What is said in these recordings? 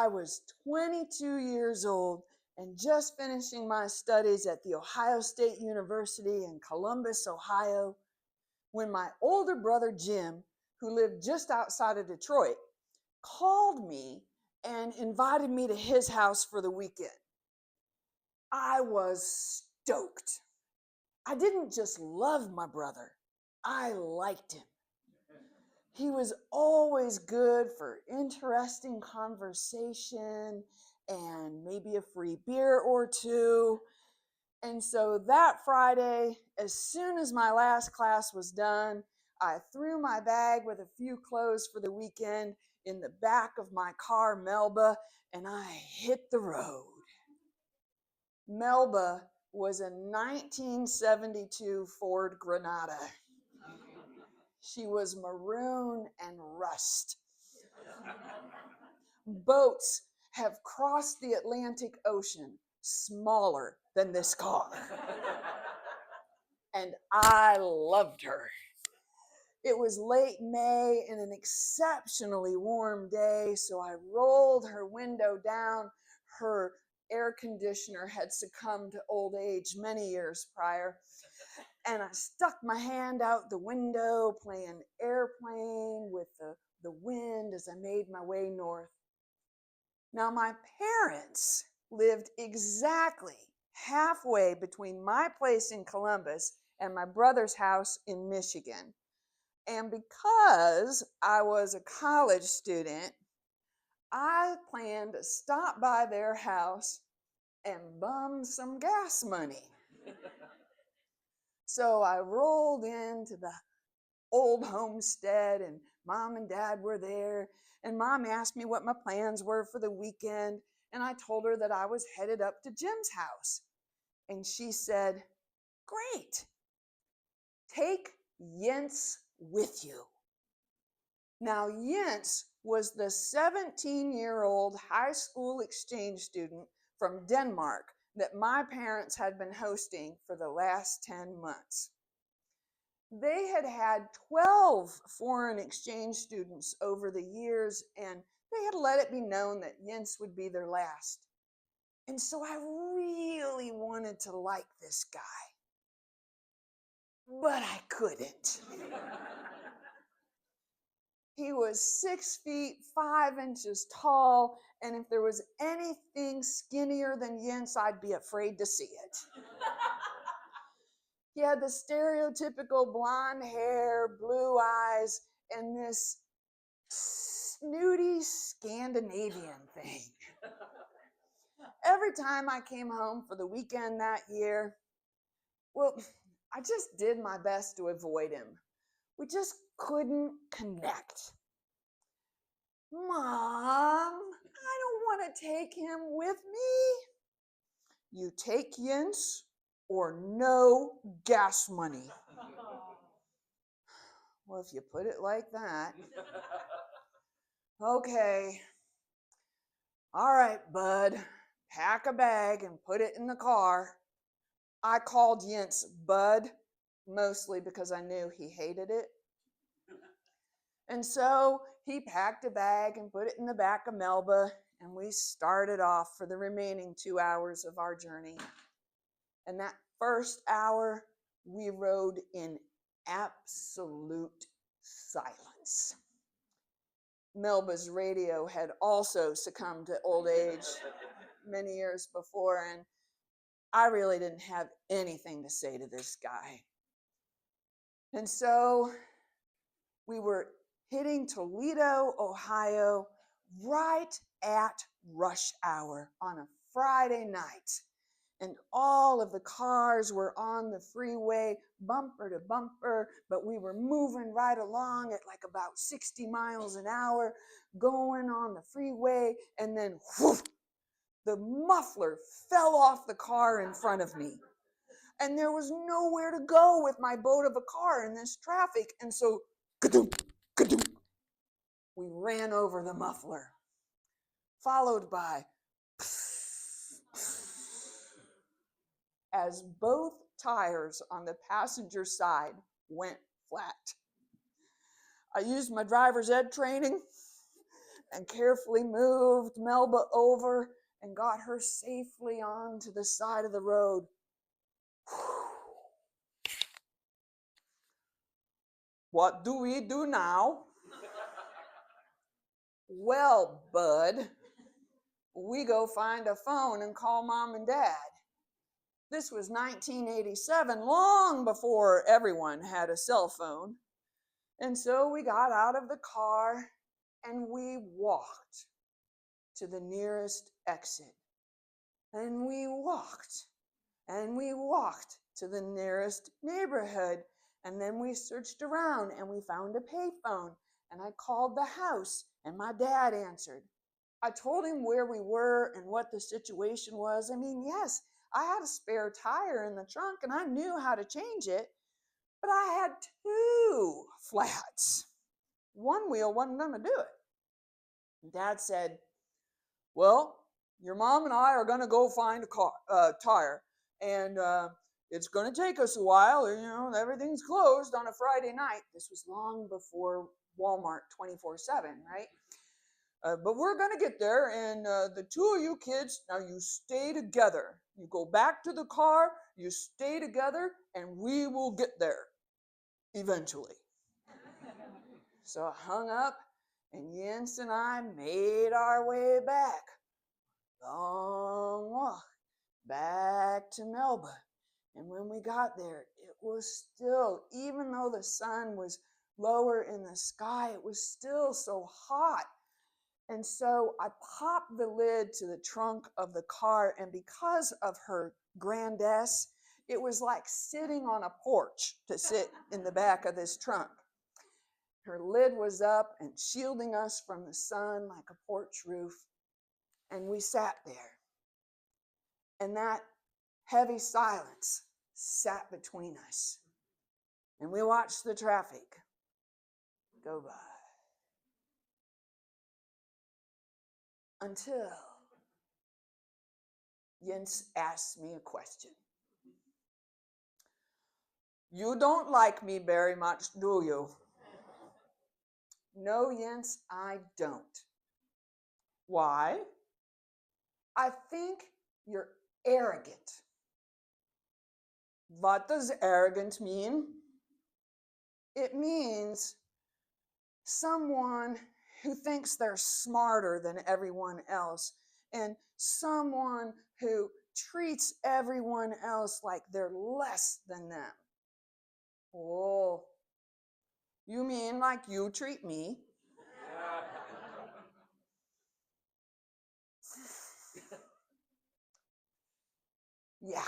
I was 22 years old and just finishing my studies at the Ohio State University in Columbus, Ohio, when my older brother Jim, who lived just outside of Detroit, called me and invited me to his house for the weekend. I was stoked. I didn't just love my brother, I liked him. He was always good for interesting conversation and maybe a free beer or two. And so that Friday, as soon as my last class was done, I threw my bag with a few clothes for the weekend in the back of my car, Melba, and I hit the road. Melba was a 1972 Ford Granada. She was maroon and rust. Boats have crossed the Atlantic Ocean smaller than this car. And I loved her. It was late May and an exceptionally warm day, so I rolled her window down. Her air conditioner had succumbed to old age many years prior. And I stuck my hand out the window, playing airplane with the wind as I made my way north. Now, my parents lived exactly halfway between my place in Columbus and my brother's house in Michigan. And because I was a college student, I planned to stop by their house and bum some gas money. So I rolled into the old homestead, and Mom and Dad were there, and Mom asked me what my plans were for the weekend, and I told her that I was headed up to Jim's house. And she said, "Great, take Jens with you." Now, Jens was the 17-year-old high school exchange student from Denmark that my parents had been hosting for the last 10 months. They had had 12 foreign exchange students over the years, and they had let it be known that Jens would be their last. And so I really wanted to like this guy, but I couldn't. He was 6 feet 5 inches tall, and if there was anything skinnier than Jens, I'd be afraid to see it. He had the stereotypical blonde hair, blue eyes, and this snooty Scandinavian thing. Every time I came home for the weekend that year, well, I just did my best to avoid him. We just couldn't connect. "Mom, I don't want to take him with me." "You take Jens or no gas money." Well, if you put it like that. Okay. "All right, bud, pack a bag and put it in the car." I called Jens Bud, mostly because I knew he hated it. And so he packed a bag and put it in the back of Melba, and we started off for the remaining 2 hours of our journey. And that first hour, we rode in absolute silence. Melba's radio had also succumbed to old age many years before, and I really didn't have anything to say to this guy. And so we were hitting Toledo, Ohio, right at rush hour on a Friday night. And all of the cars were on the freeway, bumper to bumper, but we were moving right along at like about 60 miles an hour, going on the freeway, and then whoosh, the muffler fell off the car in front of me. And there was nowhere to go with my boat of a car in this traffic. And so, ka-doom, ka-doom, we ran over the muffler, followed by as both tires on the passenger side went flat. I used my driver's ed training, and carefully moved Melba over and got her safely onto the side of the road. What do we do now? Well, Bud, we go find a phone and call Mom and Dad. This was 1987, long before everyone had a cell phone. And so we got out of the car and we walked to the nearest exit. And we walked to the nearest neighborhood. And then we searched around and we found a payphone. And I called the house and my dad answered. I told him where we were and what the situation was. I mean, yes, I had a spare tire in the trunk and I knew how to change it, but I had 2 flats. One wheel wasn't going to do it. Dad said, well, your mom and I are going to go find a tire, and it's going to take us a while. You know, everything's closed on a Friday night. This was long before Walmart 24/7, right? But we're going to get there, and the 2 of you kids, now you stay together. You go back to the car, you stay together, and we will get there eventually. So I hung up, and Jens and I made our way back. Long walk back to Melba. And when we got there, it was still, even though the sun was lower in the sky, it was still so hot. And so I popped the lid to the trunk of the car, and because of her grandesse, it was like sitting on a porch to sit in the back of this trunk. Her lid was up and shielding us from the sun like a porch roof, and we sat there. And that heavy silence sat between us, and we watched the traffic go by. Until Jens asked me a question. You don't like me very much, do you? No, Jens, I don't. Why? I think you're arrogant. What does arrogant mean? It means someone who thinks they're smarter than everyone else, and someone who treats everyone else like they're less than them. Oh, you mean like you treat me? Yeah.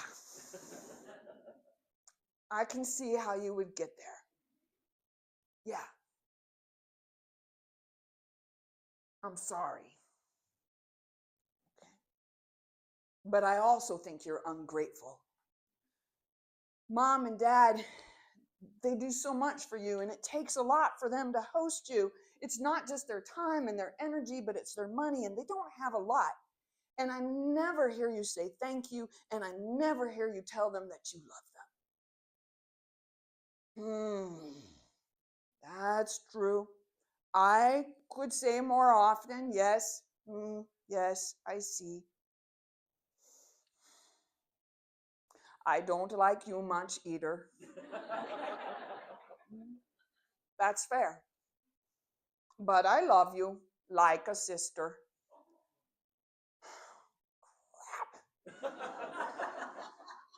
I can see how you would get there. Yeah. I'm sorry. Okay. But I also think you're ungrateful. Mom and Dad, they do so much for you, and it takes a lot for them to host you. It's not just their time and their energy, but it's their money, and they don't have a lot. And I never hear you say thank you, and I never hear you tell them that you love them. That's true. I could say more often, yes. Yes, I see. I don't like you much either. That's fair. But I love you like a sister.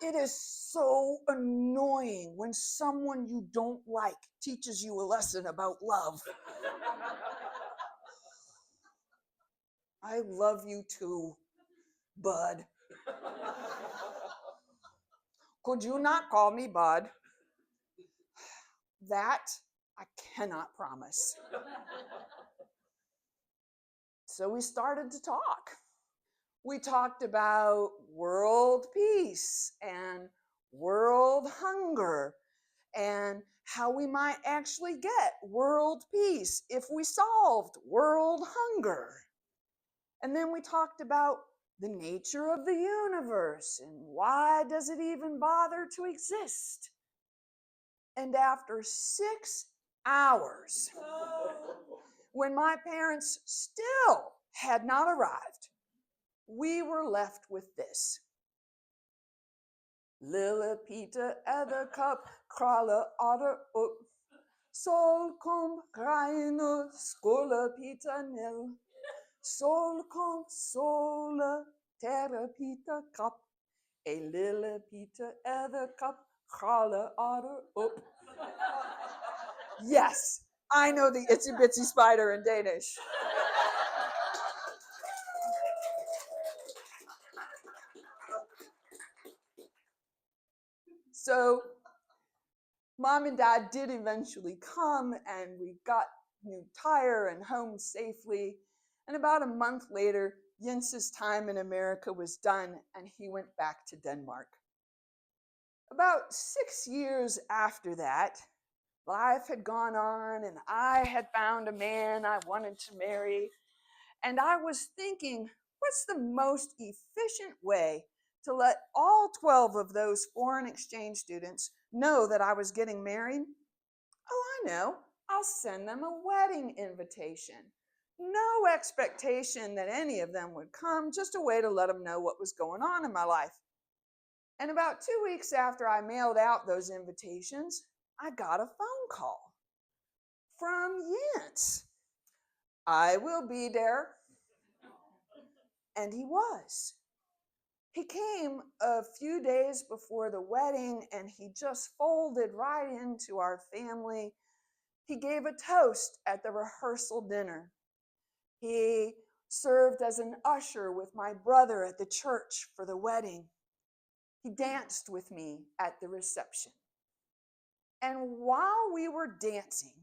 It is so annoying when someone you don't like teaches you a lesson about love. I love you too, Bud. Could you not call me Bud? That I cannot promise. So we started to talk. We talked about world peace and world hunger and how we might actually get world peace if we solved world hunger. And then we talked about the nature of the universe and why does it even bother to exist. And after 6 hours, When my parents still had not arrived, we were left with this. Lille Peter the cup, kralle otter up. Sol kom reine skole Peter nil. Sol kom sole terre Peter kap. A lille Peter the cup, kralle otter up. Yes, I know the itsy bitsy spider in Danish. So Mom and Dad did eventually come, and we got new tire and home safely. And about a month later, Jens's time in America was done, and he went back to Denmark. About 6 years after that, life had gone on, and I had found a man I wanted to marry. And I was thinking, what's the most efficient way to let all 12 of those foreign exchange students know that I was getting married? Oh, I know. I'll send them a wedding invitation. No expectation that any of them would come, just a way to let them know what was going on in my life. And about 2 weeks after I mailed out those invitations, I got a phone call from Jens. I will be there. And he was. He came a few days before the wedding, and he just folded right into our family. He gave a toast at the rehearsal dinner. He served as an usher with my brother at the church for the wedding. He danced with me at the reception. And while we were dancing,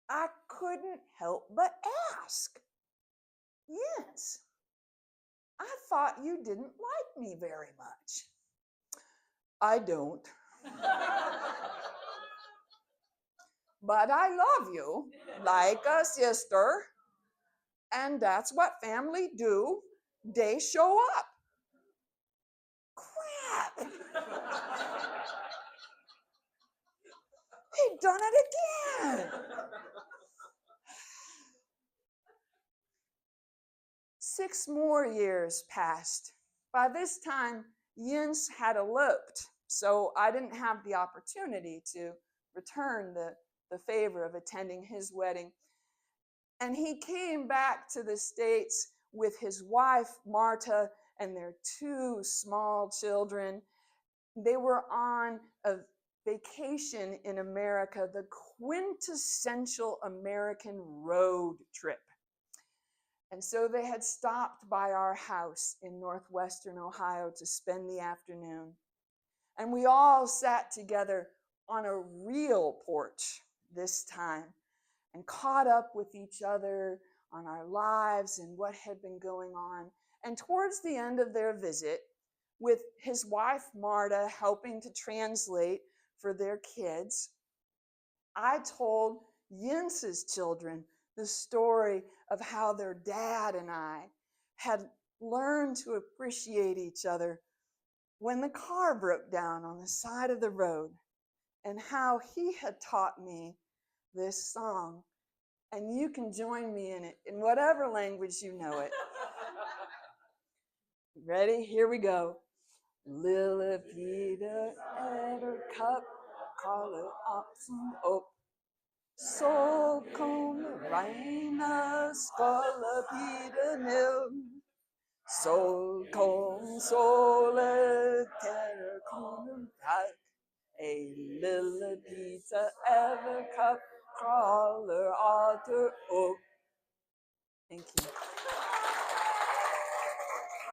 I couldn't help but ask, Jens, I thought you didn't like me very much. I don't. But I love you like a sister. And that's what family do. They show up. Crap. He'd done it again. 6 more years passed. By this time, Jens had eloped, so I didn't have the opportunity to return the favor of attending his wedding. And he came back to the States with his wife, Marta, and their 2 small children. They were on a vacation in America, the quintessential American road trip. And so they had stopped by our house in northwestern Ohio to spend the afternoon. And we all sat together on a real porch this time and caught up with each other on our lives and what had been going on. And towards the end of their visit, with his wife Marta helping to translate for their kids, I told Jens's children the story of how their dad and I had learned to appreciate each other when the car broke down on the side of the road, and how he had taught me this song. And you can join me in it in whatever language you know it. Ready? Here we go. Lille Peter er cup, kalle oxen op. Så kom regne skåle Peter ned. Sol kom sole terre konen tak. A lille Peter ever cup crawler otter up. Thank you.